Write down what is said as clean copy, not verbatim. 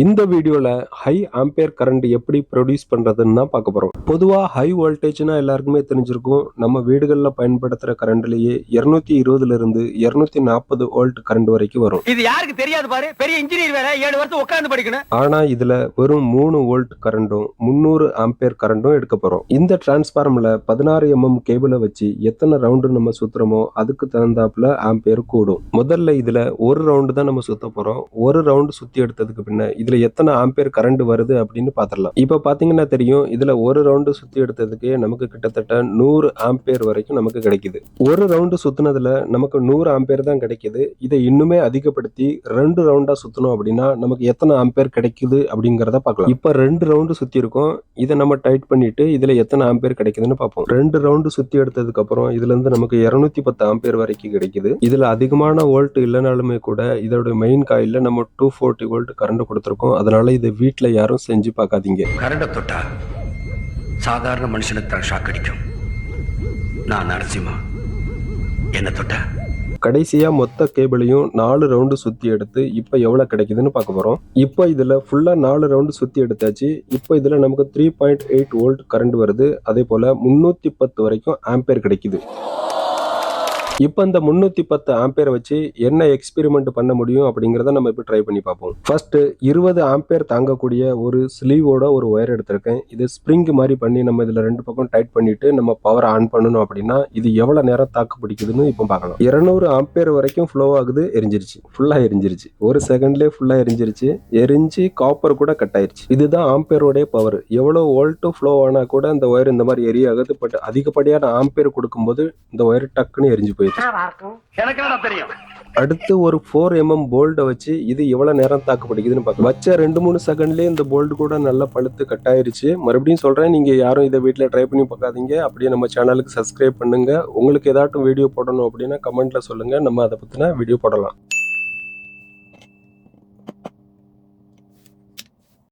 இந்த வீடியோல high ampere current எப்படி ப்ரொடியூஸ் பண்றதுன்னு தான் பார்க்க போறோம். பொதுவா ஹை வோல்டேஜ்னா எல்லாருக்குமே தெரிஞ்சிருக்கும். நம்ம வீடுகள்ல பயன்படுத்துற கரண்ட்லயே 220 இருந்து 240 வோல்ட் கரண்ட் வரைக்கும் வரும். இது யாருக்கு தெரியாது பாரு, பெரிய இன்ஜினியர் வேற 7 வருஷம் உட்கார்ந்து படிக்கணும். ஆனா இதுல வெறும் 3 வோல்ட் கரண்டும் 300 ஆம்பியர் கரண்டும் எடுக்க போறோம். இந்த டிரான்ஸ்பார்மர்ல 16 mm கேபிளை வச்சு எத்தனை ரவுண்டு நம்ம சுத்துறோமோ அதுக்கு தகுந்தாப்புல ஆம்பியர் கூடும். முதல்ல இதுல ஒரு ரவுண்டு தான் நம்ம சுத்த போறோம். ஒரு ரவுண்டு சுத்தி எடுத்ததுக்கு பின்ன இதுல எத்தனை ஆம்பியர் கரண்ட் வருது அப்படின்னு பாத்திரலாம். இப்ப பாத்தீங்கன்னா தெரியும், இதுல ஒரு ரவுண்டு சுத்தி எடுத்ததுக்கு நமக்கு கிட்டத்தட்ட 100 ஆம்பியர் வரைக்கும் நமக்கு கிடைக்குது. ஒரு ரவுண்டு சுத்தினதுல நமக்கு 100 ஆம்பியர் தான் கிடைக்குது. இதை இன்னுமே அதிகப்படுத்தி 2 ரவுண்டா சுத்தணும் அப்படின்னா நமக்கு எத்தனை ஆம்பியர் கிடைக்குது அப்படிங்கறத பார்க்கலாம். இப்ப 2 ரவுண்டு சுத்தி இருக்கோம். இதை நம்ம டைட் பண்ணிட்டு இதுல எத்தனை ஆம்பியர் கிடைக்குதுன்னு பார்ப்போம். 2 ரவுண்டு சுத்தி எடுத்ததுக்கு அப்புறம் இதுல இருந்து நமக்கு 210 ஆம்பியர் வரைக்கும் கிடைக்குது. இதுல அதிகமான வோல்ட் இல்லைனாலுமே கூட இதோட மெயின் காயில்ல நம்ம 240 வோல்ட் கரண்ட் கொடுத்துருக்கோம். அதனால இதை வீட்டுல யாரும் செஞ்சு பார்க்காதீங்க. கரண்ட தொட்டா சாதாரண மனுஷனுக்கு தான் ஷாக் அடிக்கும். நான் நரசிம்மா, என்ன தொட்டா? கடைசியா மொத்த கேபிளையும் 4 ரவுண்டு சுத்தி எடுத்து இப்ப எவ்வளவு கிடைக்குதுன்னு பார்க்க போறோம். இப்போ இதுல ஃபுல்லா 4 ரவுண்டு சுத்தி எடுத்தாச்சு. இப்போ இதுல நமக்கு 3.8 வோல்ட் கரண்ட் வருது. அதே போல 310 வரைக்கும் ஆம்பியர் கிடைக்குது. இப்போ இந்த 310 ஆம்பியர் வச்சு என்ன எக்ஸ்பெரிமெண்ட் பண்ண முடியும் அப்படிங்கறத நம்ம இப்போ ட்ரை பண்ணி பார்ப்போம். ஃபர்ஸ்ட் 20 ஆம்பியர் தாங்கக்கூடிய ஒரு ஸ்லீவோட ஒரு ஒயர் எடுத்திருக்கேன். இது ஸ்ப்ரிங் மாதிரி பண்ணி நம்ம இதுல 2 பக்கம் டைட் பண்ணிட்டு நம்ம பவர் ஆன் பண்ணணும் அப்படின்னா இது எவ்வளவு நேரம் தாக்கு பிடிக்குதுன்னு இப்போ பார்க்கலாம். 200 ஆம்பியர் வரைக்கும் ஃப்ளோ ஆகுது. எரிஞ்சிருச்சு, ஃபுல்லா எரிஞ்சிருச்சு. ஒரு செகண்ட்லேயே ஃபுல்லா எரிஞ்சிருச்சு. எரிஞ்சு காப்பர் கூட கட் ஆயிருச்சு. இதுதான் ஆம்பியரோட பவர். எவ்வளவு வோல்ட் ஃப்ளோ ஆனா கூட இந்த ஒயர் இந்த மாதிரி எரியாகுது. பட் அதிகப்படியான ஆம்பியர் கொடுக்கும்போது இந்த ஒயர் டக்குன்னு எரிஞ்சு போயிடுச்சு. எனக்கு என்ன தெரியும். அடுத்து ஒரு 4 mm போல்ட வச்சு இது எவ்வளவு நேரம் தாக்கு பிடிக்குதுன்னு பார்க்கலாம். வச்ச 2-3 செகண்ட்லயே இந்த போல்ட் கூட நல்லா பழுத்து கட் ஆயிருச்சு. மறுபடியும் சொல்றேன், நீங்க யாரும் இதை வீட்டுல ட்ரை பண்ணி பார்க்காதீங்க. அப்படியே நம்ம சேனலுக்கு சப்ஸ்கிரைப் பண்ணுங்க. உங்களுக்கு ஏதாட்டும் வீடியோ போடணும் அப்படின்னா கமெண்ட்ல சொல்லுங்க, நம்ம அதை பத்தின வீடியோ போடலாம்.